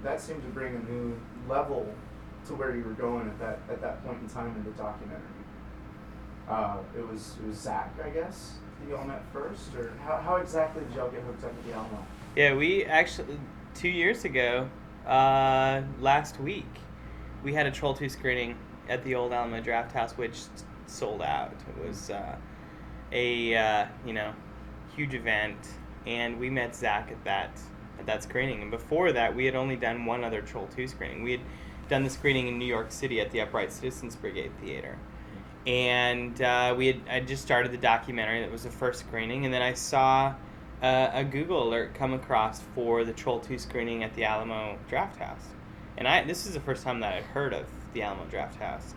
that seemed to bring a new level to where you were going at that point in time in the documentary. It was Zach, I guess, that y'all met first, or how exactly did y'all get hooked up with the Alamo? Yeah, we actually 2 years ago, last week, we had a Troll 2 screening at the old Alamo Draft House, which sold out. It was a huge event, and we met Zach at that screening. And before that, we had only done one other Troll 2 screening. We had done the screening in New York City at the Upright Citizens Brigade Theater. And I just started the documentary. That was the first screening, and then I saw a Google alert come across for the Troll 2 screening at the Alamo Draft House. And this is the first time that I'd heard of the Alamo Draft House.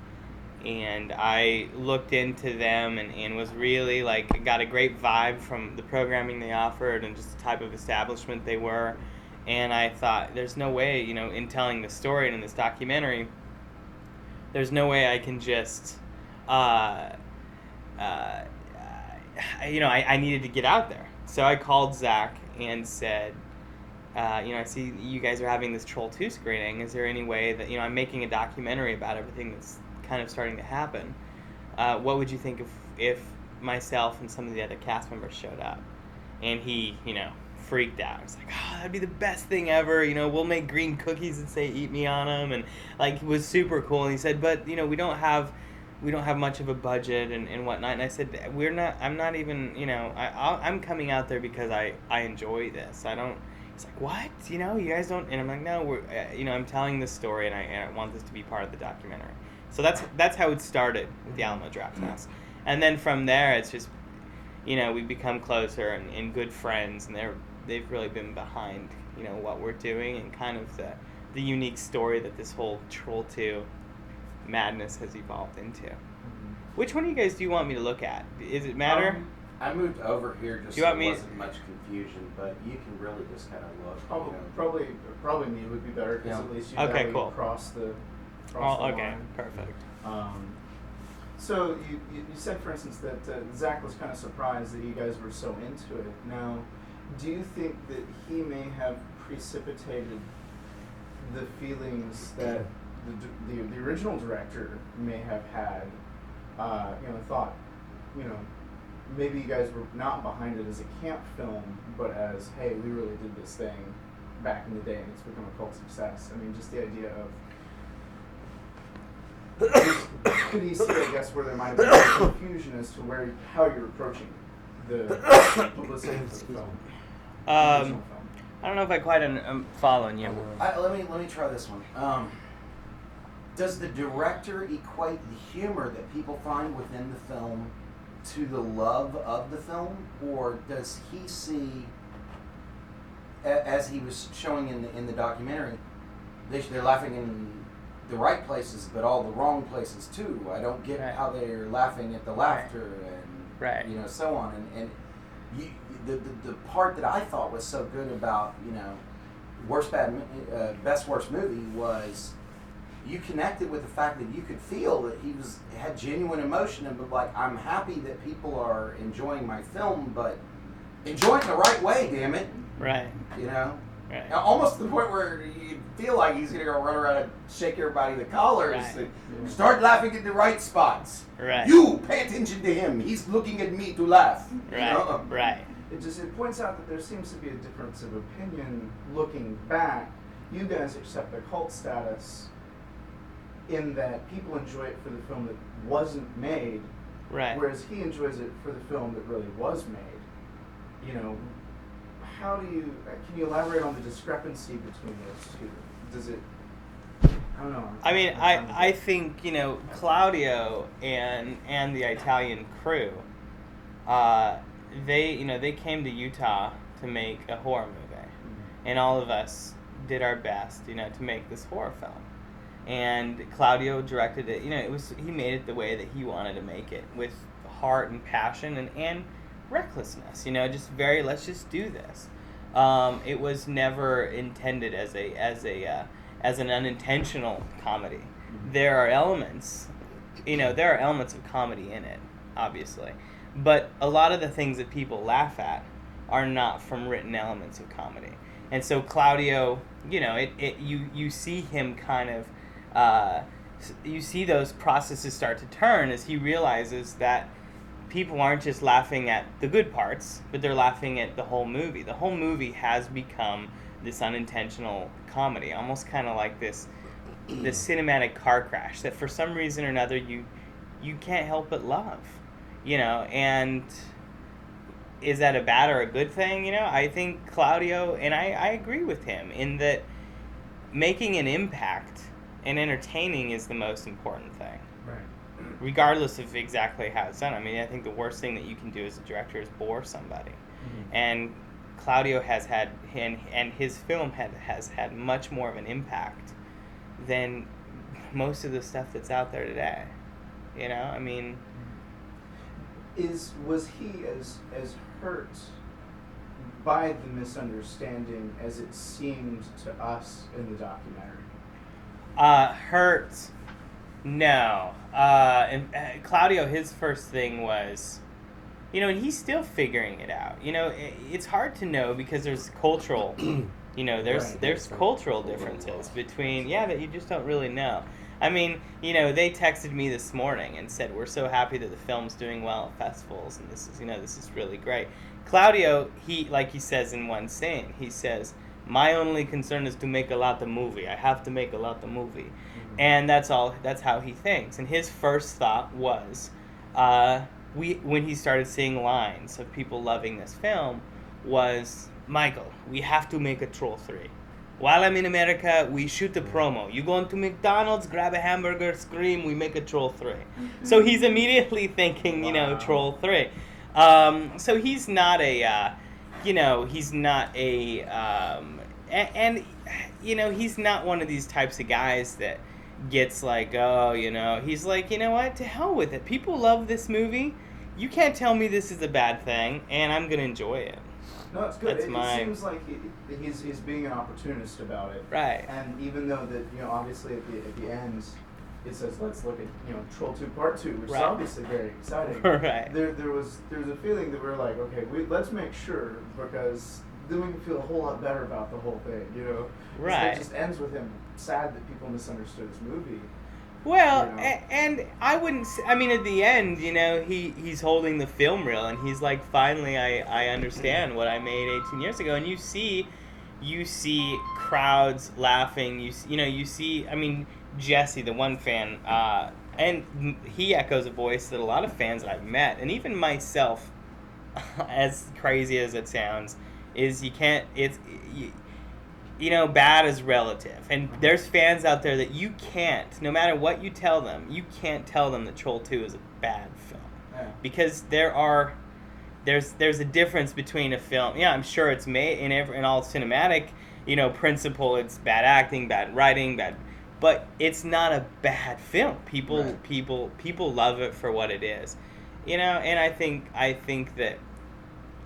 And I looked into them and was really, got a great vibe from the programming they offered and just the type of establishment they were. And I thought, there's no way, in telling the story and in this documentary, there's no way I can just, I needed to get out there. So I called Zach and said, I see you guys are having this Troll 2 screening. Is there any way that, I'm making a documentary about everything that's kind of starting to happen? What would you think if myself and some of the other cast members showed up? And he, freaked out. He's like, oh, that'd be the best thing ever. We'll make green cookies and say, eat me on them. And, it was super cool. And he said, but, we don't have much of a budget and whatnot. And I said, I'm not even, I'm coming out there because I enjoy this. I don't. He's like, what? You guys don't. And I'm like, no, I'm telling this story and I want this to be part of the documentary. So that's how it started with the Alamo Draft House. And then from there, it's just, we've become closer and good friends, and they've really been behind, what we're doing and kind of the unique story that this whole Troll 2 madness has evolved into. Mm-hmm. Which one of you guys do you want me to look at? Does it matter? I moved over here just so there wasn't much confusion, but you can really just kind of look. Probably me would be better, because at least you cool. cross the okay, line. Perfect. So you said, for instance, that Zach was kind of surprised that you guys were so into it. Now, do you think that he may have precipitated the feelings that the original director may have had? Thought, maybe you guys were not behind it as a camp film, but as, hey, we really did this thing back in the day and it's become a cult success. I mean, just the idea of, could you see, I guess, where there might have been some confusion as to how you're approaching the publicity of the film? I don't know if I quite am following you. Let me try this one. Does the director equate the humor that people find within the film to the love of the film, or does he see, as he was showing in the documentary, they're laughing in the right places, but all the wrong places too? I don't get how they're laughing at the laughter and so on. And the part that I thought was so good about best worst movie was, you connected with the fact that you could feel that he had genuine emotion and I'm happy that people are enjoying my film, but enjoying the right way, damn it. Right. Right. Now, almost to the point where you feel like he's gonna go run around and shake everybody the collars and start laughing at the right spots. Right. You pay attention to him. He's looking at me to laugh. Right. Right. It points out that there seems to be a difference of opinion looking back. You guys accept the cult status in that people enjoy it for the film that wasn't made, whereas he enjoys it for the film that really was made. How do you, can you elaborate on the discrepancy between those two? Does it, I don't know. I mean, I think, Claudio and the Italian crew, they came to Utah to make a horror movie. Mm-hmm. And all of us did our best, to make this horror film. And Claudio directed it. He made it the way that he wanted to make it, with heart and passion and recklessness. Just let's just do this. It was never intended as an unintentional comedy. Mm-hmm. There are elements of comedy in it, obviously, but a lot of the things that people laugh at are not from written elements of comedy. And so Claudio, you see him kind of, you see those processes start to turn as he realizes that people aren't just laughing at the good parts, but they're laughing at the whole movie. The whole movie has become this unintentional comedy, almost kind of like this cinematic car crash that for some reason or another you can't help but love, and is that a bad or a good thing? I think Claudio, and I agree with him in that making an impact and entertaining is the most important thing. Right. Regardless of exactly how it's done. I mean, I think the worst thing that you can do as a director is bore somebody. Mm-hmm. And Claudio has had, and his film has had much more of an impact than most of the stuff that's out there today. I mean... Was he as hurt by the misunderstanding as it seemed to us in the documentary? Hurt? No. And Claudio, his first thing was, and he's still figuring it out. It's hard to know because there's cultural, there's cultural differences between, that you just don't really know. I mean, they texted me this morning and said, we're so happy that the film's doing well at festivals, and this is really great. Claudio, like he says in one scene, he says, my only concern is to make a lot of movie. I have to make a lot of movie. Mm-hmm. And that's how he thinks. And his first thought was, when he started seeing lines of people loving this film, was, Michael, we have to make a Troll 3. While I'm in America, we shoot a promo. You go into McDonald's, grab a hamburger, scream, we make a Troll 3. So he's immediately thinking, Troll 3. So he's not he's not one of these types of guys that gets like, he's like, what, to hell with it. People love this movie. You can't tell me this is a bad thing, and I'm going to enjoy it. No, it's good. It seems like he's being an opportunist about it. Right. And even though that, obviously at the end, it says, let's look at, Troll 2 Part 2, which is obviously very exciting. Right. There was a feeling that we were like, okay, let's make sure, because then we can feel a whole lot better about the whole thing, Right. So it just ends with him sad that people misunderstood his movie. Well, and I wouldn't. I mean, at the end, he's holding the film reel, and he's like, "Finally, I understand what I made 18 years ago." And you see crowds laughing. You see. I mean, Jesse, the one fan, and he echoes a voice that a lot of fans that I've met, and even myself, as crazy as it sounds, is you can't. Bad is relative. And there's fans out there that you can't, no matter what you tell them, you can't tell them that Troll 2 is a bad film. Yeah. Because there's a difference between a film. Yeah, I'm sure it's made in all cinematic, principle, it's bad acting, bad writing, but it's not a bad film. People love it for what it is. And I think that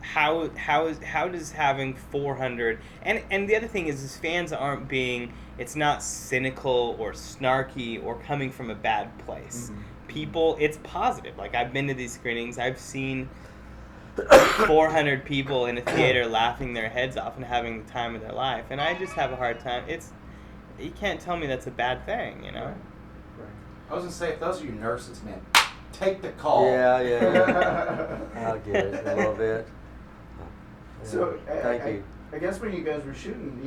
how does having 400 and the other thing is fans aren't being, it's not cynical or snarky or coming from a bad place. Mm-hmm. People, it's positive. Like, I've been to these screenings, I've seen 400 people in a theater laughing their heads off and having the time of their life, and I just have a hard time. You can't tell me that's a bad thing, Right. I was gonna say, if those are you nurses, man, take the call. Yeah. I'll get it a little bit. So Thank you. I guess when you guys were shooting,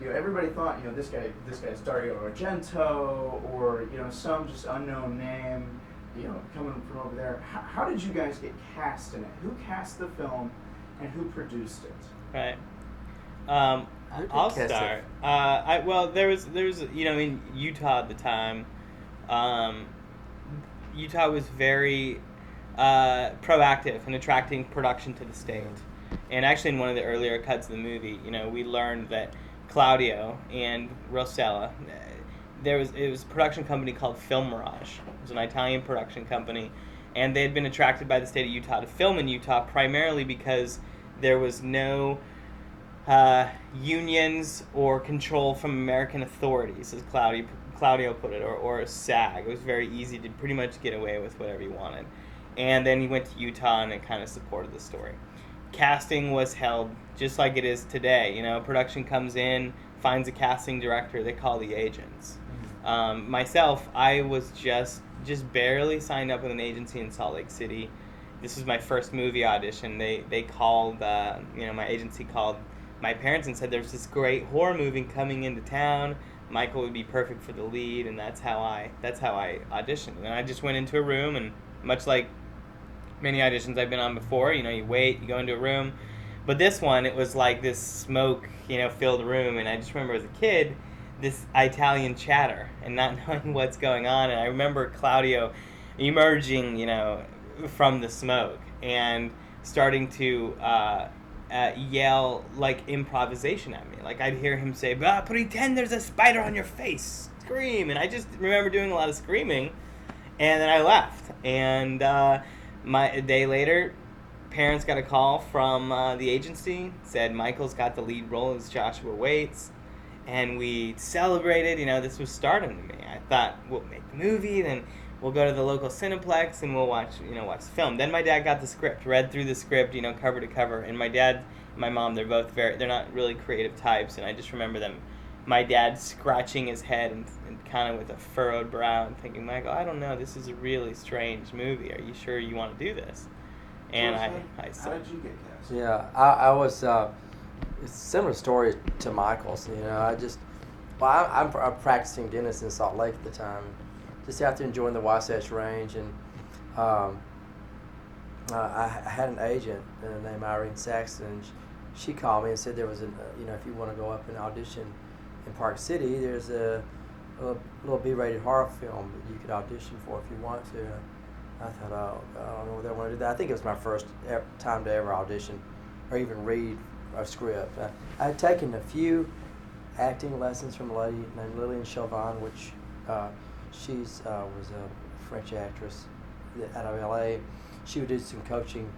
everybody thought, this guy's Dario Argento, or some just unknown name, coming from over there. How did you guys get cast in it? Who cast the film, and who produced it? Right. I'll start. There was in Utah at the time, Utah was very proactive in attracting production to the state. And actually, in one of the earlier cuts of the movie, we learned that Claudio and Rosella, it was a production company called Film Mirage. It was an Italian production company, and they had been attracted by the state of Utah to film in Utah primarily because there was no unions or control from American authorities, as Claudio put it, or SAG. It was very easy to pretty much get away with whatever you wanted. And then he went to Utah and it kind of supported the story. casting was held just like it is today. You know, production comes in, finds a casting director, they call the agents. Myself, I was just barely signed up with an agency in Salt Lake City. This was my first movie audition. They called, my agency called my parents and said there's this great horror movie coming into town. Michael would be perfect for the lead, and that's how I auditioned. And I just went into a room, and much like many auditions I've been on before, you wait, you go into a room. But this one, it was like this smoke, filled room, and I just remember as a kid, this Italian chatter and not knowing what's going on. And I remember Claudio emerging, from the smoke and starting to yell like improvisation at me. Like I'd hear him say, pretend there's a spider on your face, scream. And I just remember doing a lot of screaming, and then I left. And a day later, parents got a call from the agency, said Michael's got the lead role as Joshua Waits. And we celebrated, this was stardom to me. I thought, we'll make the movie, then we'll go to the local Cineplex and we'll watch the film. Then my dad got the script, read through the script, cover to cover. And my dad and my mom, they're both they're not really creative types. And I just remember my dad scratching his head and kind of with a furrowed brow and thinking, Michael, I don't know, this is a really strange movie. Are you sure you want to do this? And I said, how did you get cast? Yeah, I was. It's a similar story to Michael's. I'm practicing dentist in Salt Lake at the time, just out there enjoying the Wasatch Range, and I had an agent named Irene Saxton. And she called me and said there was if you want to go up and audition in Park City, there's a little B-rated horror film that you could audition for if you want to. I thought, I don't know whether I want to do that. I think it was my first time to ever audition or even read a script. I had taken a few acting lessons from a lady named Lillian Chauvin, which she was a French actress out of LA. She would do some coaching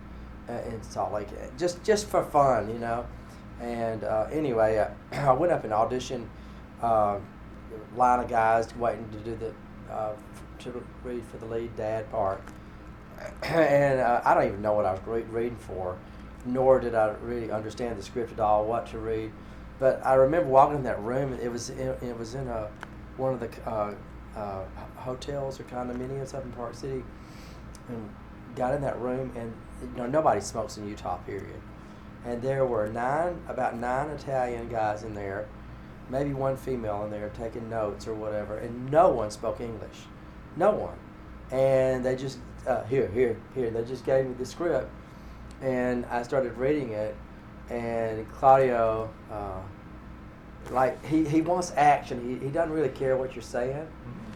in Salt Lake, just for fun, And anyway, I went up and auditioned. Line of guys waiting to do to read for the lead dad part, and I don't even know what I was reading for, nor did I really understand the script at all, what to read. But I remember walking in that room, and it was in one of the hotels or condominiums up in Park City, and got in that room, and nobody smokes in Utah, period. And there were about nine Italian guys in there, maybe one female in there taking notes or whatever, and no one spoke English. No one. And they just, here. They just gave me the script, and I started reading it, and Claudio, he wants action. He doesn't really care what you're saying,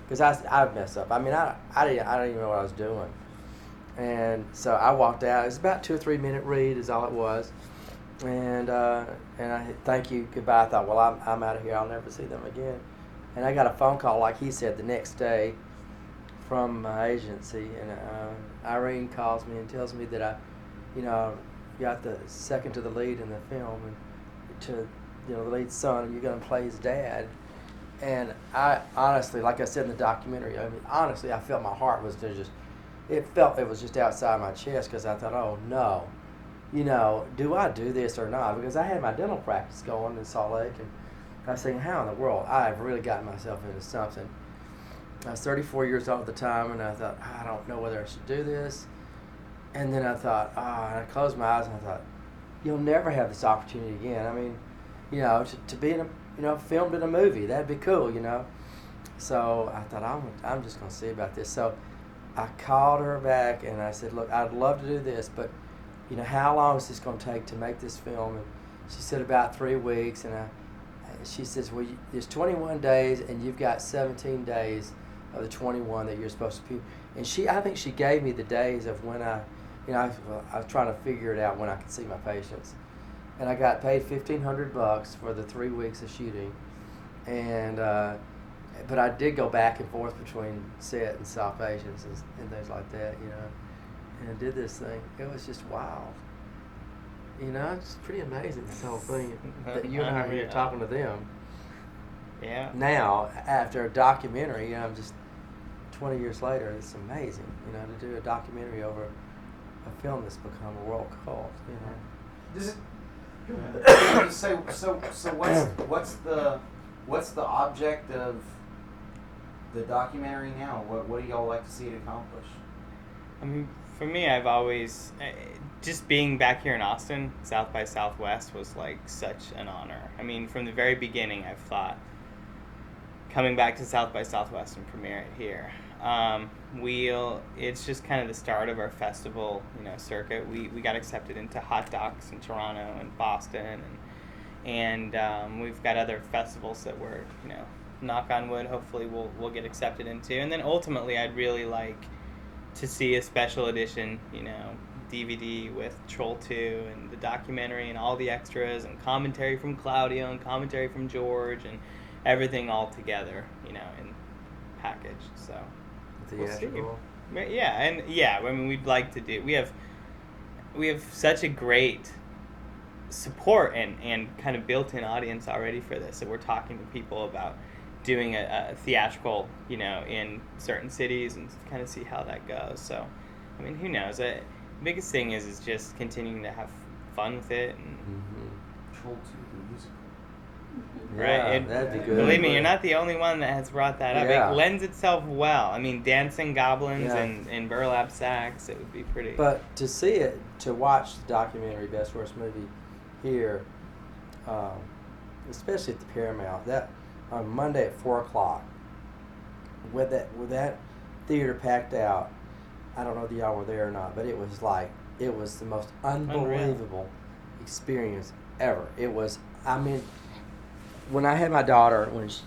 because I mess up. I mean, I didn't even know what I was doing. And so I walked out. It was about 2 or 3 minute read is all it was. And I thank you, goodbye. I thought, well, I'm out of here. I'll never see them again. And I got a phone call, like he said, the next day from my agency. And Irene calls me and tells me that I, got the second to the lead in the film, and to, the lead son, and you're going to play his dad. And I honestly, like I said in the documentary, honestly, I felt my heart was it was just outside my chest, because I thought, oh no. Do I do this or not? Because I had my dental practice going in Salt Lake, and I was thinking, how in the world? I've really gotten myself into something. I was 34 years old at the time, and I thought, I don't know whether I should do this. And then I thought, and I closed my eyes, and I thought, you'll never have this opportunity again. I mean, to be in filmed in a movie, that'd be cool, So I thought, I'm just going to see about this. So I called her back, and I said, look, I'd love to do this, but how long is this going to take to make this film? And she said about 3 weeks, and she says, well, there's 21 days, and you've got 17 days of the 21 that you're supposed to be. And I think she gave me the days of when I was trying to figure it out when I could see my patients. And I got paid $1,500 for the 3 weeks of shooting, and but I did go back and forth between set and saw patients and things like that, And I did this thing. It was just wild. It's pretty amazing, this whole thing. That you and I are here talking to them. Yeah. Now, after a documentary, I'm just 20 years later, it's amazing, to do a documentary over a film that's become a world cult, Does it? Go ahead. So what's the object of the documentary now? What do y'all like to see it accomplish? I mean, for me, I've always just being back here in Austin, South by Southwest was like such an honor. I mean, from the very beginning, I've thought coming back to South by Southwest and premiere it here. It's just kind of the start of our festival, circuit. We got accepted into Hot Docs in Toronto and Boston, and we've got other festivals that we're, knock on wood, hopefully we'll get accepted into. And then ultimately, I'd really like to see a special edition, DVD with Troll 2 and the documentary and all the extras and commentary from Claudio and commentary from George and everything all together, in package. So we'll see. I mean, we'd like to do. We have such a great support and kind of built-in audience already for this, that we're talking to people about doing a theatrical, in certain cities and kind of see how that goes. So, I mean, who knows? The biggest thing is just continuing to have fun with it. And Troll 2 the musical. Right, Yeah, that'd be good. Believe me, you're not the only one that has brought that up. Yeah. It lends itself well. I mean, dancing goblins Yeah. and burlap sacks, it would be pretty. But to see it, to watch the documentary Best Worst Movie here, especially at the Paramount, that on Monday at 4:00, with that theater packed out, I don't know if y'all were there or not, but it was the most unbelievable experience ever. It was, I mean, when I had my daughter, it was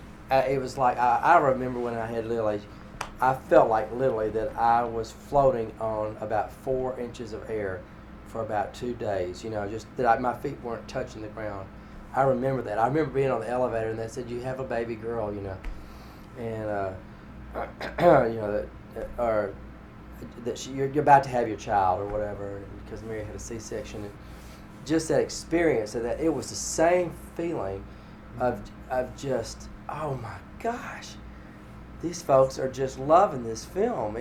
like, I remember when I had Lily, I felt like literally that I was floating on about 4 inches of air for about 2 days, just that my feet weren't touching the ground. I remember that. I remember being on the elevator and they said, "You have a baby girl," and that you're about to have your child or whatever, because Mary had a C-section. And just that experience of that, it was the same feeling of just, oh my gosh, these folks are just loving this film.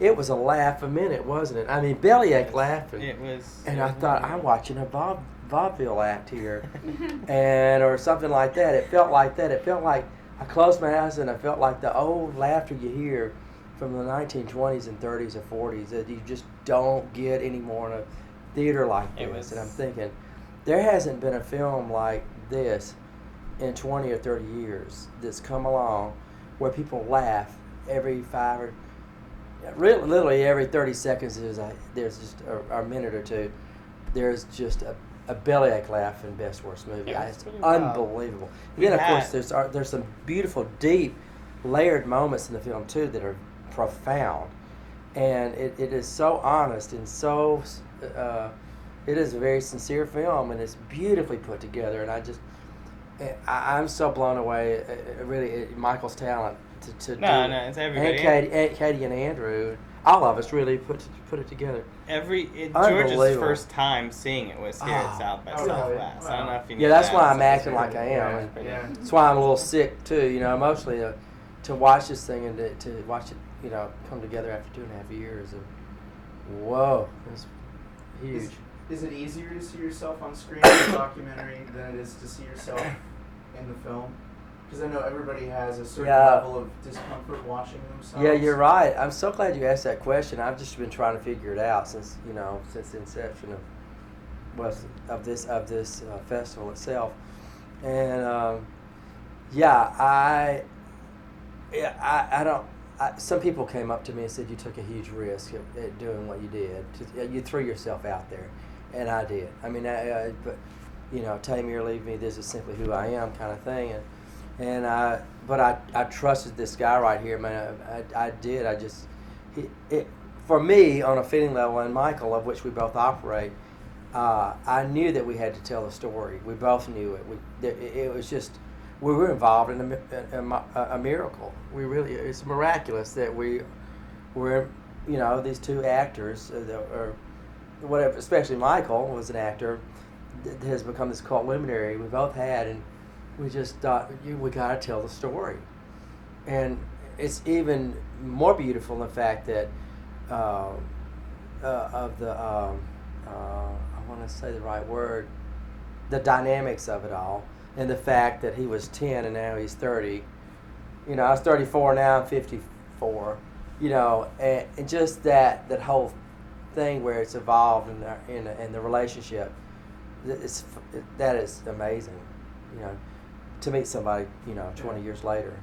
It was a laugh a minute, wasn't it? I mean, bellyache laughing. It was. And I thought, I'm watching a vaudeville act here, or something like that. It felt like that. It felt like I closed my eyes and I felt like the old laughter you hear from the 1920s and 30s and 40s that you just don't get anymore in a theater like this. And I'm thinking, there hasn't been a film like this in 20 or 30 years that's come along where people laugh every 5 or literally every 30 seconds. There's just a minute or two. There's just a bellyache laugh in Best Worst Movie. It's unbelievable. Then of course there's some beautiful, deep, layered moments in the film too that are profound, and it is so honest and so. It is a very sincere film, and it's beautifully put together. And I'm so blown away, really, at Michael's talent to do. It's everybody. And Katie and Andrew, all of us really put it together. George's first time seeing it was here at South by Southwest. Wow. I don't know if you knew Yeah, that's that. why I'm acting like I am. Yeah. That's why I'm a little sick too, emotionally, to watch this thing and to watch it, come together after 2.5 years of, whoa, it's huge. Is it easier to see yourself on screen in a documentary than it is to see yourself in the film? Because I know everybody has a certain level of discomfort watching themselves. Yeah, you're right. I'm so glad you asked that question. I've just been trying to figure it out since the inception of this festival itself, and I don't. Some people came up to me and said you took a huge risk at doing what you did. You threw yourself out there, and I did. I mean, but take me or leave me. This is simply who I am, kind of thing. But I trusted this guy right here, man. I did. For me, on a feeling level, and Michael, of which we both operate, I knew that we had to tell the story. We both knew it. It was just, we were involved in a miracle. It's miraculous that we were, these two actors, or whatever, especially Michael was an actor that has become this cult luminary we both had, and we just thought, we got to tell the story. And it's even more beautiful in the fact that want to say the right word, the dynamics of it all, and the fact that he was 10 and now he's 30. You know, I was 34, now I'm 54. You know, and just that whole thing where it's evolved in the relationship, that is amazing. You know, to meet somebody, you know, 20 years later,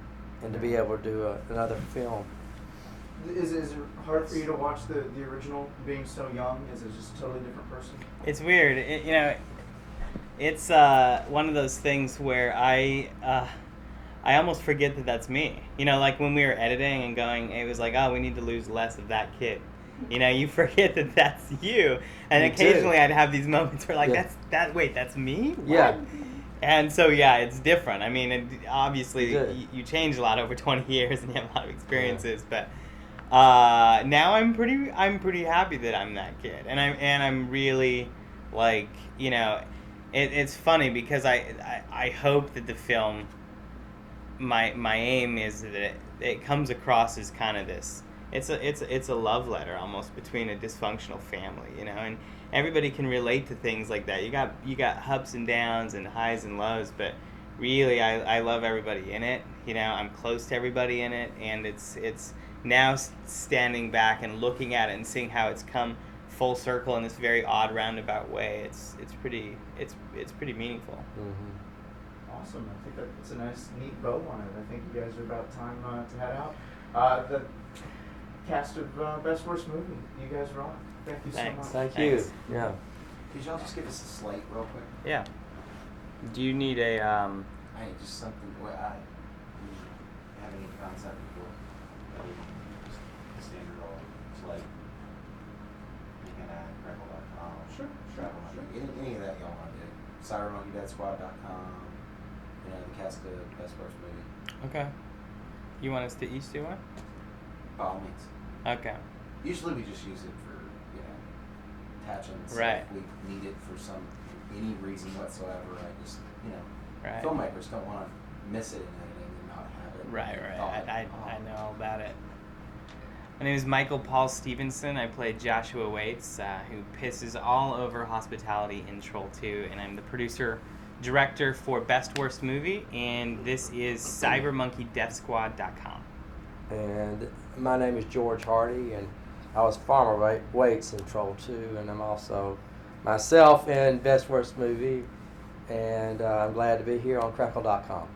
and to be able to do another film. Is it hard for you to watch the original being so young? Is it just a totally different person? It's weird. You know, it's one of those things where I almost forget that that's me. You know, like when we were editing and going, it was like, oh, we need to lose less of that kid. You know, you forget that that's you. And Me occasionally too. I'd have these moments where like, Yeah. wait, that's me? What? Yeah. And so, yeah, it's different. I mean, obviously Good. you change a lot over 20 years and you have a lot of experiences, but now I'm pretty happy that I'm that kid. And I'm really, like, you know, it's funny because I hope that the film, my aim is that it comes across as kind of this. It's a love letter almost between a dysfunctional family, you know, and everybody can relate to things like that. You got ups and downs and highs and lows, but really I love everybody in it. You know, I'm close to everybody in it, and it's now standing back and looking at it and seeing how it's come full circle in this very odd roundabout way. It's pretty meaningful. Mm-hmm. Awesome. I think that's a nice, neat bow on it. I think you guys are about time to head out. The cast of Best Worst Movie, you guys rock. Thank you Thanks. so much. Thank you. Thanks. Yeah. Could y'all just give us a slate real quick? Yeah. Do you need a I just something. What I have any concept before. Just standard old slate. You can add Rebel.com. Sure. Travel Monkey. Any of that y'all want to do. CyberMonkeyDeadSquad.com. You know, the cast of Best Worst Movie. Okay. You want us to each do one? By all means. Okay. Usually we just use it for, you know, attachments. Right. If we need it for any reason whatsoever. I just, you know, Right. filmmakers don't want to miss it in editing and not have it. Right. thought. I know all about it. My name is Michael Paul Stephenson. I play Joshua Waits, who pisses all over hospitality in Troll 2, and I'm the producer-director for Best Worst Movie, and this is CyberMonkeyDeathSquad.com. And my name is George Hardy, and I was Farmer Waits in Troll 2, and I'm also myself in Best Worst Movie, and I'm glad to be here on Crackle.com.